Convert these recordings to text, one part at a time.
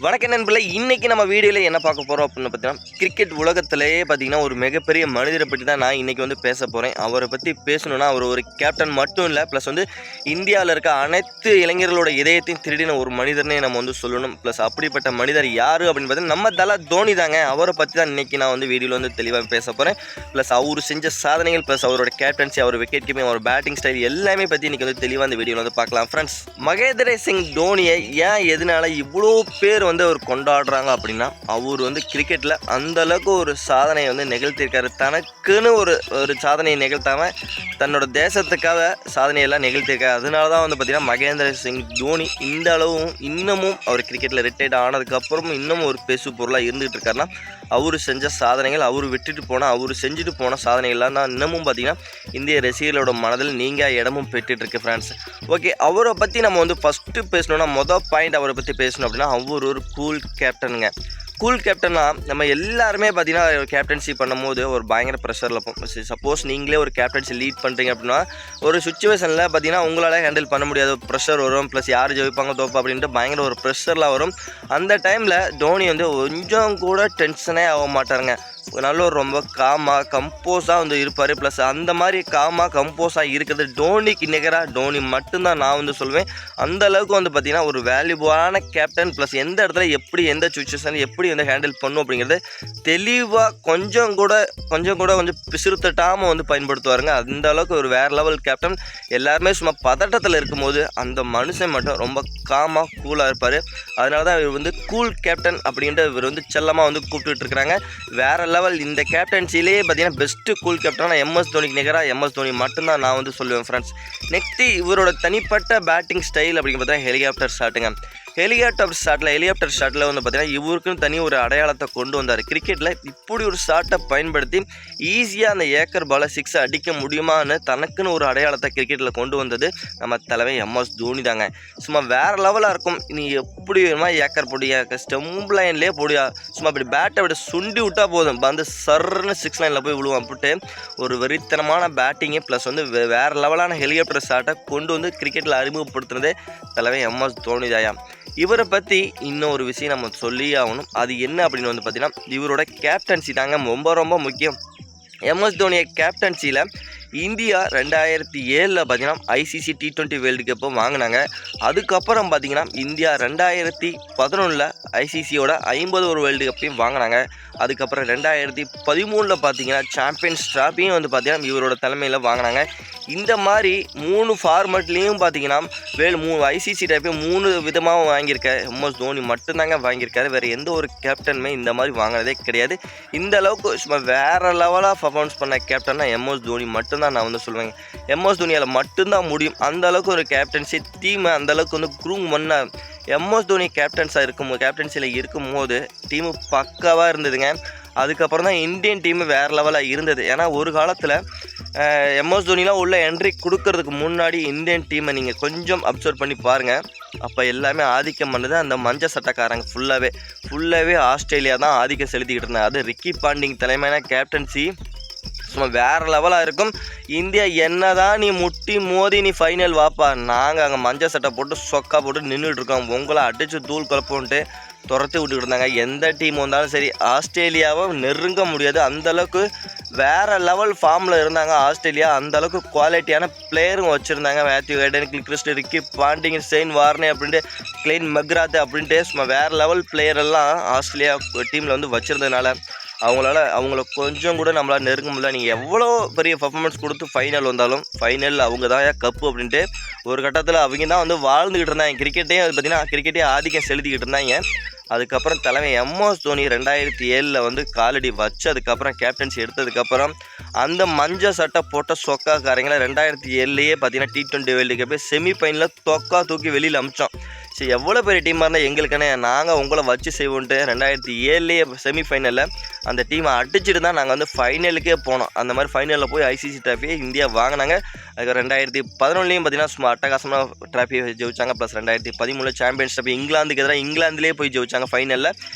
வணக்கம் நண்பர்களே, இன்னைக்கு நம்ம வீடியோவில் என்ன பார்க்க போகிறோம் அப்படின்னு பார்த்தீங்கன்னா, கிரிக்கெட் உலகத்திலேயே பார்த்தீங்கன்னா ஒரு மிகப்பெரிய மனிதரை பற்றி தான் நான் இன்றைக்கி வந்து பேச போகிறேன். அவரை பற்றி பேசணுன்னா அவர் ஒரு கேப்டன் மட்டும் இல்லை, ப்ளஸ் வந்து இந்தியாவில் இருக்க அனைத்து இளைஞர்களோட இதயத்தையும் திருடின ஒரு மனிதர்னே நம்ம வந்து சொல்லணும். ப்ளஸ் அப்படிப்பட்ட மனிதர் யார் அப்படின்னு பார்த்தீங்கன்னா நம்ம தல தோனி தாங்க. அவரை பற்றி தான் இன்றைக்கி நான் வந்து வீடியோவில் வந்து தெளிவாக பேச போகிறேன். ப்ளஸ் அவர் செஞ்ச சாதனைகள், ப்ளஸ் அவரோட கேப்டன்சி, அவர் விக்கெட் கீப்பிங், அவர் பேட்டிங் ஸ்டைல் எல்லாமே பற்றி இன்றைக்கி வந்து தெளிவாக இந்த வீடியோவில் வந்து பார்க்கலாம். ஃப்ரெண்ட்ஸ், மகேந்திர சிங் தோனியை ஏன் எதனால இவ்வளோ பேர் வந்து அவர் கொண்டாடுறாங்க அப்படின்னா, அவர் வந்து கிரிக்கெட்டில் அந்தளவுக்கு ஒரு சாதனையை வந்து நிகழ்த்தியிருக்காரு. தனக்குன்னு ஒரு சாதனையை நிகழ்த்தாமல் தன்னோட தேசத்துக்காக சாதனையெல்லாம் நிகழ்த்தியிருக்காரு. அதனால தான் வந்து பார்த்திங்கன்னா மகேந்திர சிங் தோனி இந்த அளவும் இன்னமும் அவர் கிரிக்கெட்டில் ரிட்டையர்ட் ஆனதுக்கப்புறமும் இன்னமும் ஒரு பேசு பொருளாக இருந்துகிட்டு இருக்காருன்னா, அவர் செஞ்ச சாதனைகள், அவர் விட்டுட்டு போனால் அவர் செஞ்சுட்டு போன சாதனைகள்லாம் தான் இன்னமும் பார்த்திங்கன்னா இந்திய ரசிகர்களோட மனதில் நீங்கள் இடமும் பெற்றுட்ருக்கு. ஃப்ரெண்ட்ஸ், ஓகே, அவரை பற்றி நம்ம வந்து ஃபஸ்ட்டு பேசணுன்னா மொதல் பாயிண்ட் அவரை பற்றி பேசணும் அப்படின்னா, அவர் ஒரு கூல் கேப்டனுங்க. கூல் கேப்டன்னா நம்ம எல்லாருமே பார்த்தீங்கன்னா கேப்டன்சி பண்ணும்போது ஒரு பயங்கர ப்ரெஷரில் இருப்போம். சப்போஸ் நீங்களே ஒரு கேப்டன்சி லீட் பண்ணுறீங்க அப்படின்னா ஒரு சுச்சுவேஷனில் பார்த்தீங்கன்னா உங்களால் ஹேண்டில் பண்ண முடியாத ப்ரெஷர் வரும். ப்ளஸ் யார் ஜெயிப்பாங்க தோப்பா அப்படின்ட்டு பயங்கர ஒரு ப்ரெஷர்லாம் வரும். அந்த டைமில் தோனி வந்து கொஞ்சம் கூட டென்ஷனே ஆக மாட்டாருங்க. நல்ல ஒரு ரொம்ப காமாக கம்போஸாக வந்து இருப்பார். ப்ளஸ் அந்த மாதிரி காமாக கம்போஸாக இருக்கிறது தோனிக்கு நிகராக தோனி மட்டும்தான் நான் வந்து சொல்லுவேன். அந்தளவுக்கு வந்து பார்த்திங்கன்னா ஒரு வேல்யூபலான கேப்டன். ப்ளஸ் எந்த இடத்துல எப்படி எந்த சுச்சுவேஷன் எப்படி வந்து ஹேண்டில் பண்ணும் அப்படிங்கிறது தெளிவாக கொஞ்சம் கூட பிசுறு தட்டாமல் வந்து பயன்படுத்துவாருங்க. அந்த அளவுக்கு ஒரு வேறு லெவல் கேப்டன். எல்லாருமே சும்மா பதட்டத்தில் இருக்கும்போது அந்த மனுஷன் மட்டும் ரொம்ப காமாக கூலாக இருப்பார். அதனால தான் இவர் வந்து கூல் கேப்டன் அப்படின்ட்டு இவர் வந்து செல்லமாக வந்து கூப்பிட்டுட்டு இருக்கிறாங்க. வேறு லெவல் இந்த கேப்டன்சிலே பார்த்தீங்கன்னா பெஸ்ட்டு கூல் கேப்டனாக எம்எஸ் தோனிக்கு நிகராக எம்எஸ் தோனி மட்டும்தான் நான் வந்து சொல்லுவேன். ஃப்ரெண்ட்ஸ், நெக்ஸ்ட்டு இவரோட தனிப்பட்ட பேட்டிங் ஸ்டைல் அப்படின்னு பார்த்தா ஹெலிகாப்டர் ஷாட்டுங்க. ஹெலிகாப்டர் ஷாட்டில் வந்து பார்த்தீங்கன்னா இவருக்குன்னு தனி ஒரு அடையாளத்தை கொண்டு வந்தார். கிரிக்கெட்டில் இப்படி ஒரு ஷாட்டை பயன்படுத்தி ஈஸியாக அந்த ஏக்கர் பாலை 6 அடிக்க முடியுமான்னு தனக்குன்னு ஒரு அடையாளத்தை கிரிக்கெட்டில் கொண்டு வந்தது நம்ம தலைமை எம்எஸ் தோனி தாங்க. சும்மா வேறு லெவலாக இருக்கும். நீ எப்படி வேணுமா ஏக்கர் போடியா, ஸ்டெம்ப் லைன்லேயே போடியா, சும்மா அப்படி பேட்டை விட சுண்டி விட்டால் போதும், வந்து சர்ன்னு 6 லைனில் போய் விழுவான். அப்படின்ட்டு ஒரு வெறித்தனமான பேட்டிங்கு ப்ளஸ் வந்து வேறு லெவலான ஹெலிகாப்டர் ஷாட்டை கொண்டு வந்து கிரிக்கெட்டில் அறிமுகப்படுத்தினதே தலைமை எம்எஸ் தோனி தாயா. இவரை பற்றி இன்னொரு விஷயம் நம்ம சொல்லி ஆகணும். அது என்ன அப்படின்னு வந்து பார்த்திங்கன்னா இவரோட கேப்டன்சி தாங்க ரொம்ப முக்கியம். எம்எஸ் தோனியை கேப்டன்சியில் இந்தியா 2007 பார்த்தீங்கன்னா ஐசிசி T20 வேர்ல்டு கப்பை வாங்கினாங்க. அதுக்கப்புறம் பார்த்திங்கன்னா இந்தியா 2011 ஐசிசியோட 51 வேர்ல்டு கப்பையும் வாங்கினாங்க. அதுக்கப்புறம் 2013 பார்த்தீங்கன்னா சாம்பியன்ஸ் ட்ராஃபியும் வந்து பார்த்திங்கன்னா இவரோட தலைமையில் வாங்கினாங்க. இந்த மாதிரி 3 ஃபார்மெட்லேயும் பார்த்தீங்கன்னா 3 ஐசிசி ட்ராஃபியும் 3 விதமாக வாங்கியிருக்காரு. எம்எஸ் தோனி மட்டும்தாங்க வாங்கியிருக்காரு. வேறு எந்த ஒரு கேப்டனுமே இந்த மாதிரி வாங்கினதே கிடையாது. இந்த அளவுக்கு சும்மா வேறு லெவலாக பர்ஃபார்மன்ஸ் பண்ண கேப்டன்னா எம்எஸ் தோனி மட்டும்தான் நான் வந்து சொல்லுவேங்க. எம்எஸ் தோனியால் மட்டும்தான் முடியும். அந்த அளவுக்கு ஒரு கேப்டன்சி டீமை அந்தளவுக்கு வந்து க்ரூம் பண்ண எம்எஸ் தோனி கேப்டன்சியில் இருக்கும்போது டீமு பக்காவாக இருந்ததுங்க. அதுக்கப்புறம் தான் இந்தியன் டீமு வேறு லெவலாக இருந்தது. ஏன்னா ஒரு காலத்தில் எம்எஸ் தோனிலாம் உள்ள என்ட்ரி கொடுக்கறதுக்கு முன்னாடி இந்தியன் டீமை நீங்கள் கொஞ்சம் அப்சர்வ் பண்ணி பாருங்கள். அப்போ எல்லாமே ஆதிக்கம் பண்ணது அந்த மஞ்சள் சட்டக்காரங்க ஃபுல்லாகவே ஆஸ்திரேலியா தான் ஆதிக்கம் செலுத்திக்கிட்டு இருந்தாங்க. அது ரிக்கி பாண்டிங் தலைமையான கேப்டன்சி சும்மா வேறு லெவலாக இருக்கும். இந்தியா என்ன தான் நீ முட்டி மோதி நீ ஃபைனல் வாப்பா, நாங்கள் அங்கே மஞ்சள் சட்டை போட்டு சொக்கா போட்டு நின்றுட்டுருக்கோம், உங்களை அடித்து தூள் கலப்போன்ட்டு துரத்தி விட்டுக்கிட்டு இருந்தாங்க. எந்த டீம் வந்தாலும் சரி ஆஸ்திரேலியாவை நெருங்க முடியாது. அந்தளவுக்கு வேறு லெவல் ஃபார்மில் இருந்தாங்க ஆஸ்திரேலியா. அந்தளவுக்கு குவாலிட்டியான பிளேயரும் வச்சுருந்தாங்க. Matthew Hayden, Gilchrist, Ricky Ponting, Shane Warne அப்படின்ட்டு கிளெயின் மெக்ராத் அப்படின்ட்டு சும்மா வேறு லெவல் பிளேயரெல்லாம் ஆஸ்திரேலியா டீமில் வந்து வச்சுருந்ததுனால அவங்கள கொஞ்சம் கூட நம்மளால் நெருங்க முடியல. நீங்கள் எவ்வளோ பெரிய பர்ஃபார்மன்ஸ் கொடுத்து ஃபைனல் வந்தாலும் ஃபைனலில் அவங்க தான் கப்பு அப்படின்ட்டு ஒரு கட்டத்தில் அவங்க தான் வந்து வாழ்ந்துக்கிட்டு இருந்தாங்க. கிரிக்கெட்டையும் அது பார்த்திங்கன்னா கிரிக்கெட்டையும் ஆதிக்கம் செலுத்திக்கிட்டு இருந்தாங்க. அதுக்கப்புறம் தலைமை எம்எஸ் தோனி 2007 வந்து காலடி வச்சு அதுக்கப்புறம் கேப்டன்சி எடுத்ததுக்கப்புறம் அந்த மஞ்சள் சட்டை போட்ட சொக்காக்காரங்களை 2007 பார்த்தீங்கன்னா T20 வேர்ல்டு கப்பே செமிஃபைனலில் தூக்கி வெளியில் அமிச்சோம். சரி, எவ்வளோ பெரிய டீமாக இருந்தால் எங்களுக்கானே நாங்கள் உங்களை வச்சு செய்வோன்ட்டு 2007 செமிஃபைனலில் அந்த டீமை அடிச்சுட்டு தான் நாங்கள் வந்து ஃபைனலுக்கே போனோம். அந்த மாதிரி ஃபைனலில் போய் ஐசிசி ட்ராஃபியை இந்தியா வாங்கினாங்க. அதுக்கு 2011 பார்த்தீங்கன்னா சும்மா அட்டகாசமாக ட்ராஃபியை ஜெயிச்சாங்க. ப்ளஸ் 2013 சாம்பியன்ஸ் ட்ராஃபி இங்கிலாந்துக்கு எதிராக இங்கிலாந்துலேயே போய் ஜெயிச்சாங்க ஃபைனலில்.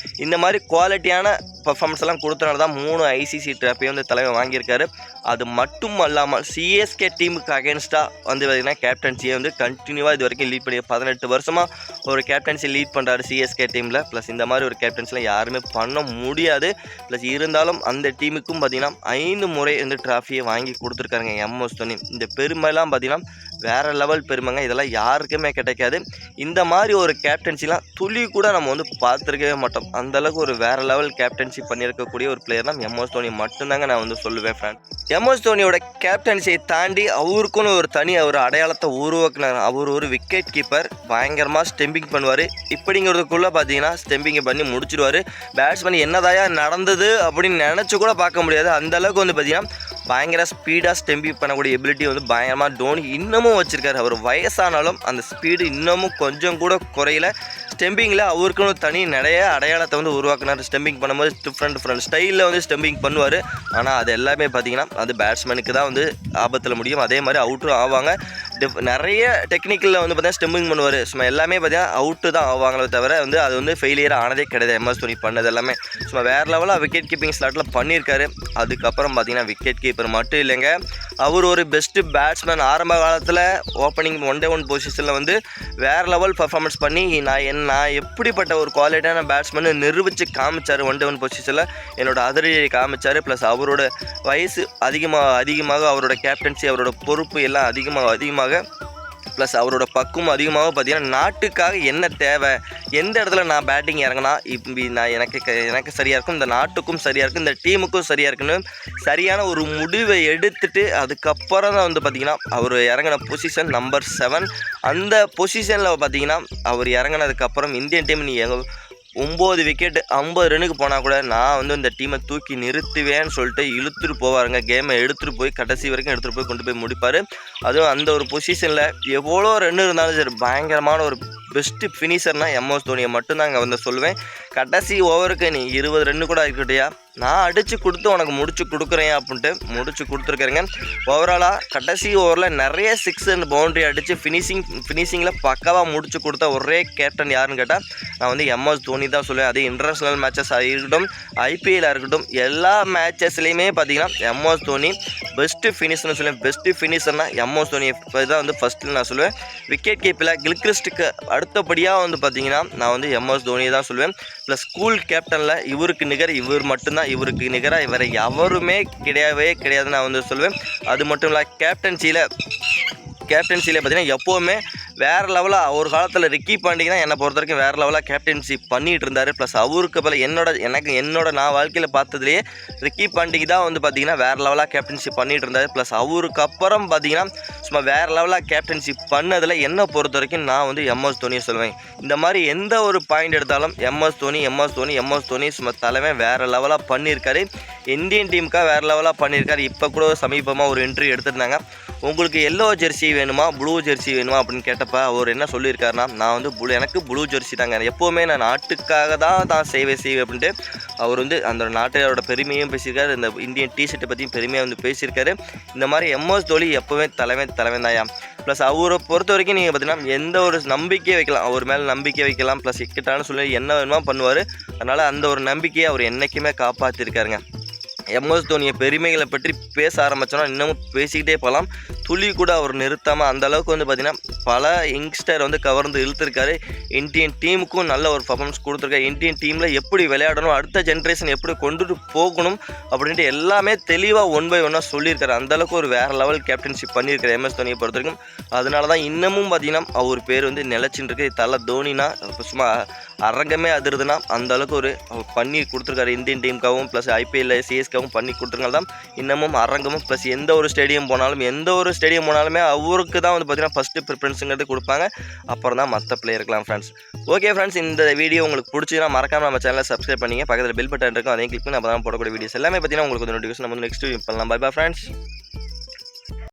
இந்த மாதிரி குவாலிட்டியான பர்ஃபார்மன்ஸ் எல்லாம் கொடுத்தனால தான் 3 ஐசிசி ட்ராஃபியை வந்து தலைவர் வாங்கியிருக்காரு. அது மட்டும் அல்லாமல் சிஎஸ்கே டீமுக்கு அகேன்ஸ்டாக வந்து பார்த்திங்கன்னா கேப்டன்சியை வந்து கண்டினியூவாக இது வரைக்கும் லீட் பண்ணி 18 வருஷமாக ஒரு கேப்டன்சி லீட் பண்ணுறாரு சிஎஸ்கே டீமில். ப்ளஸ் இந்த மாதிரி ஒரு கேப்டன்சிலாம் யாருமே பண்ண முடியாது. ப்ளஸ் இருந்தாலும் அந்த டீமுக்கும் பார்த்திங்கன்னா 5 முறை வந்து ட்ராஃபியை வாங்கி கொடுத்துருக்காருங்க எம்எஸ் தோனி. இந்த பெருமைலாம் பார்த்திங்கன்னா வேறு லெவல் பெருமைங்க. இதெல்லாம் யாருக்குமே கிடைக்காது. இந்த மாதிரி ஒரு கேப்டன்சிலாம் துளி கூட நம்ம வந்து பார்த்துருக்கவே மாட்டோம். அந்தளவுக்கு ஒரு வேறு லெவல் கேப்டன்சி பண்ணியிருக்கக்கூடிய ஒரு பிளேயர் தான் எம்எஸ் தோனி மட்டும்தாங்க நான் வந்து சொல்லுவேன் ஃப்ரெண்ட். எம்எஸ் தோனியோட கேப்டன்சியை தாண்டி அவருக்குன்னு ஒரு தனி ஒரு அடையாளத்தை உருவாக்குனார். அவர் ஒரு விக்கெட் கீப்பர், பயங்கரமாக ஸ்டெம்பிங் பண்ணுவார். இப்படிங்கிறதுக்குள்ளே பார்த்தீங்கன்னா ஸ்டெம்பிங்கை பண்ணி முடிச்சிடுவார். பேட்ஸ்மேன் என்னதாயா நடந்தது அப்படின்னு நினச்சி கூட பார்க்க முடியாது. அந்தளவுக்கு வந்து பார்த்திங்கன்னா பயங்கர ஸ்பீடாக ஸ்டெம்பிங் பண்ணக்கூடிய எபிலிட்டி வந்து பயங்கரமாக தோனி இன்னமும் வச்சுருக்காரு. அவர் வயசானாலும் அந்த ஸ்பீடு இன்னமும் கொஞ்சம் கூட குறையில. ஸ்டெம்பிங்கில் அவருக்குன்னு தனி நிறைய அடையாளத்தை வந்து உருவாக்குனார். ஸ்டெம்பிங் பண்ணும்போது டிஃப்ரெண்ட் ஸ்டைலில் வந்து ஸ்டெம்பிங் பண்ணுவார். ஆனால் அது எல்லாமே பார்த்திங்கன்னா அது பேட்ஸ்மேனுக்கு தான் வந்து ஆபத்தில் முடியும். அதே மாதிரி அவுட்டும் ஆவாங்க. நிறைய டெக்னிக்கலில் வந்து பார்த்தீங்கன்னா ஸ்டெம்பிங் பண்ணுவார். சும்மா எல்லாமே பார்த்தீங்கன்னா அவுட்டு தான் ஆவாங்களே தவிர வந்து அது வந்து ஃபெயிலியர் ஆனதே கிடையாது. எம்எஸ் தோனி பண்ணது எல்லாமே சும்மா வேறு லெவலாக விக்கெட் கீப்பிங் ஸ்லாட்டில் பண்ணியிருக்காரு. அதுக்கப்புறம் பார்த்தீங்கன்னா விக்கெட் கீப்பர் மட்டும் இல்லைங்க, அவர் ஒரு பெஸ்ட்டு பேட்ஸ்மேன். ஆரம்ப காலத்தில் ஓப்பனிங் 1-day-1 பொசிஷனில் வந்து வேறு லெவல் பர்ஃபார்மன்ஸ் பண்ணி நான் எப்படிப்பட்ட ஒரு குவாலிட்டியான பேட்ஸ்மேனு நிரூபித்து காமிச்சார். 1-day-1 பொசிஷனில் என்னோட அதிரடியை காமிச்சார். ப்ளஸ் அவரோட வயசு அதிகமாக அவரோட கேப்டன்சி, அவரோட பொறுப்பு எல்லாம் அதிகமாக ப்ளஸ் அவரோட பக்குவம் அதிகமாக பார்த்தீங்கன்னா நாட்டுக்காக என்ன தேவை, எந்த இடத்துல நான் பேட்டிங் இறங்கினா இப்படி நான் எனக்கு சரியாக இருக்கும், இந்த நாட்டுக்கும் சரியாக இருக்கும், இந்த டீமுக்கும் சரியாக இருக்குன்னு சரியான ஒரு முடிவை எடுத்துட்டு அதுக்கப்புறம் தான் வந்து பார்த்திங்கன்னா அவர் இறங்கின பொசிஷன் நம்பர் 7. அந்த பொசிஷனில் பார்த்திங்கன்னா அவர் இறங்கினதுக்கப்புறம் இந்தியன் டீம் 9 விக்கெட்டு 50 ரன்னுக்கு போனால் கூட நான் வந்து இந்த டீமை தூக்கி நிறுத்துவேன்னு சொல்லிட்டு இழுத்துட்டு போவாருங்க. கேமை எடுத்துகிட்டு போய் கடைசி வரைக்கும் எடுத்துகிட்டு போய் கொண்டு போய் முடிப்பார். அதுவும் அந்த ஒரு பொசிஷனில் எவ்வளோ ரன் இருந்தாலும் சரி பயங்கரமான ஒரு பெஸ்ட்டு ஃபினிஷர்னால் எம்எஸ் தோனியை மட்டும்தான் அங்கே வந்து சொல்லுவேன். கடைசி ஓவருக்கு நீ 20 ரன்னு கூட ஆகிக்கிட்டியா, நான் அடித்து கொடுத்து உனக்கு முடிச்சு கொடுக்குறேன் அப்படின்ட்டு முடிச்சு கொடுத்துருக்காருங்க. ஓவராலாக கடைசி ஓவரில் நிறைய 6 அண்ட் பவுண்ட்ரி அடித்து ஃபினிஷிங்கில் பக்காவாக முடிச்சு கொடுத்த ஒரே கேப்டன் யாருன்னு கேட்டால் நான் வந்து எம்எஸ் தோனி தான் சொல்லுவேன். அது இன்டர்நேஷ்னல் மேட்சஸாக இருக்கட்டும், ஐபிஎல்லாக இருக்கட்டும், எல்லா மேட்சஸ்லேயுமே பார்த்தீங்கன்னா எம்எஸ் தோனி பெஸ்ட்டு ஃபினிஷர்னு சொல்லுவேன். பெஸ்ட்டு ஃபினிஷர்னால் எம்எஸ் தோனி தான் வந்து ஃபஸ்ட்டு நான் சொல்லுவேன். விக்கெட் கீப்பில் கில்கிறிஸ்ட்டுக்கு அடுத்தபடியாக வந்து பார்த்திங்கன்னா நான் வந்து எம்எஸ் தோனியை தான் சொல்லுவேன். ப்ளஸ் ஸ்கூல் கேப்டனில் இவருக்கு நிகர் இவர் மட்டும்தான், இவருக்கு நிகராக இவரை எவருமே கிடையாதுன்னு நான் வந்து சொல்லுவேன். அது மட்டும் இல்லை கேப்டன்சியில் பார்த்தீங்கன்னா எப்போவுமே வேறு லெவலாக ஒரு காலத்தில் ரிக்கி பாண்டிங் தான் என்னை பொறுத்த வரைக்கும் வேறு லெவலாக கேப்டன்சி பண்ணிகிட்டு இருந்தார். ப்ளஸ் அவருக்கு பல என்னோட நான் வாழ்க்கையில் பார்த்ததுலேயே ரிக்கி பாண்டிங் தான் வந்து பார்த்திங்கன்னா வேறு லெவலாக கேப்டன்சி பண்ணிகிட்டு இருந்தார். ப்ளஸ் அவருக்கு அப்புறம் பார்த்திங்கன்னா சும்மா வேறு லெவலாக கேப்டன்சி பண்ணதில் என்னை பொறுத்த வரைக்கும் நான் வந்து எம்எஸ் தோனியை சொல்லுவேன். இந்த மாதிரி எந்த ஒரு பாயிண்ட் எடுத்தாலும் எம்எஸ் தோனி சும்மா தலைவன் வேறு லெவலாக பண்ணியிருக்காரு. இந்தியன் டீமுக்காக வேறு லெவலாக பண்ணியிருக்காரு. இப்போ கூட சமீபமாக ஒரு இன்டர்வியூ எடுத்துருந்தாங்க. உங்களுக்கு எல்லோ ஜெர்சி வேணுமா ப்ளூ ஜெர்சி வேணுமா அப்படின்னு கேட்டப்போ அவர் என்ன சொல்லியிருக்காருன்னா நான் வந்து எனக்கு ப்ளூ ஜெர்சி தாங்க, எப்போவுமே நான் நாட்டுக்காக தான் செய்வேன் அப்படின்ட்டு அவர் வந்து அந்த நாட்டோட பெருமையும் பேசியிருக்காரு. இந்த இந்தியன் டிஷர்ட்டை பற்றியும் பெருமையாக வந்து பேசியிருக்காரு. இந்த மாதிரி எம்எஸ் தோனி எப்போவுமே தலைவன் தாயா. ப்ளஸ் அவரை பொறுத்த வரைக்கும் நீங்கள் பார்த்தீங்கன்னா எந்த ஒரு நம்பிக்கையை வைக்கலாம், அவர் மேலே நம்பிக்கை வைக்கலாம். ப்ளஸ் இக்கட்டான சொல்லி என்ன வேணுமா பண்ணுவார். அதனால் அந்த ஒரு நம்பிக்கையை அவர் என்றைக்குமே காப்பாற்றிருக்காருங்க. எம்எஸ் தோனியை பெருமைகளை பற்றி பேச ஆரம்பித்தோன்னா இன்னமும் பேசிக்கிட்டே போகலாம். துளி கூட அவர் நிறுத்தாமல் அந்தளவுக்கு வந்து பார்த்திங்கன்னா பல யங்ஸ்டர் வந்து கவர்ந்து இழுத்துருக்காரு. இந்தியன் டீமுக்கும் நல்ல ஒரு பர்ஃபார்மன்ஸ் கொடுத்துருக்காரு. இந்தியன் டீமில் எப்படி விளையாடணும், அடுத்த ஜென்ரேஷன் எப்படி கொண்டுட்டு போகணும் அப்படின்ட்டு எல்லாமே தெளிவாக 1 by 1 சொல்லியிருக்காரு. அந்தளவுக்கு ஒரு வேறு லெவல் கேப்டன்ஷிப் பண்ணியிருக்காரு எம்எஸ் தோனியை பொறுத்த வரைக்கும். அதனால தான் இன்னமும் பார்த்திங்கன்னா அவர் பேர் வந்து நிலச்சின்னு இருக்குது. தலை தோனினா சும்மா அரங்கமே அதிருதுன்னா அந்தளவுக்கு ஒரு பண்ணி கொடுத்துருக்காரு இந்தியன் டீமுக்காகவும் ப்ளஸ் ஐபிஎல்ல சிஎஸ்காவும் பண்ணி கொடுத்துருங்க தான் இன்னமும் அரங்கமும். ப்ளஸ் எந்த ஒரு ஸ்டேடியம் போனாலுமே அவருக்கு தான் வந்து பார்த்திங்கன்னா ஃபஸ்ட்டு ப்ரிஃபரன்ஸுங்கிறது கொடுப்பாங்க. அப்புறம் தான் மற்ற பிளேயருக்கலாம் ஃப்ரெண்ட்ஸ். ஓகே ஃப்ரெண்ட்ஸ், இந்த வீடியோ உங்களுக்கு பிடிச்சின்னா மறக்காமல் நம்ம சேனலை சப்ஸ்கிரைப் பண்ணிங்க. பக்கத்தில் பெல் பட்டன் இருக்கும், அதையும் கிளிக் பண்ணி அப்போ தான் போடக்கூடிய வீடியோஸ் எல்லாமே பார்த்தீங்கன்னா உங்களுக்கு நோட்டிஃபிகேஷன் நம்ம நெக்ஸ்ட் பண்ணலாம். Bye bye friends.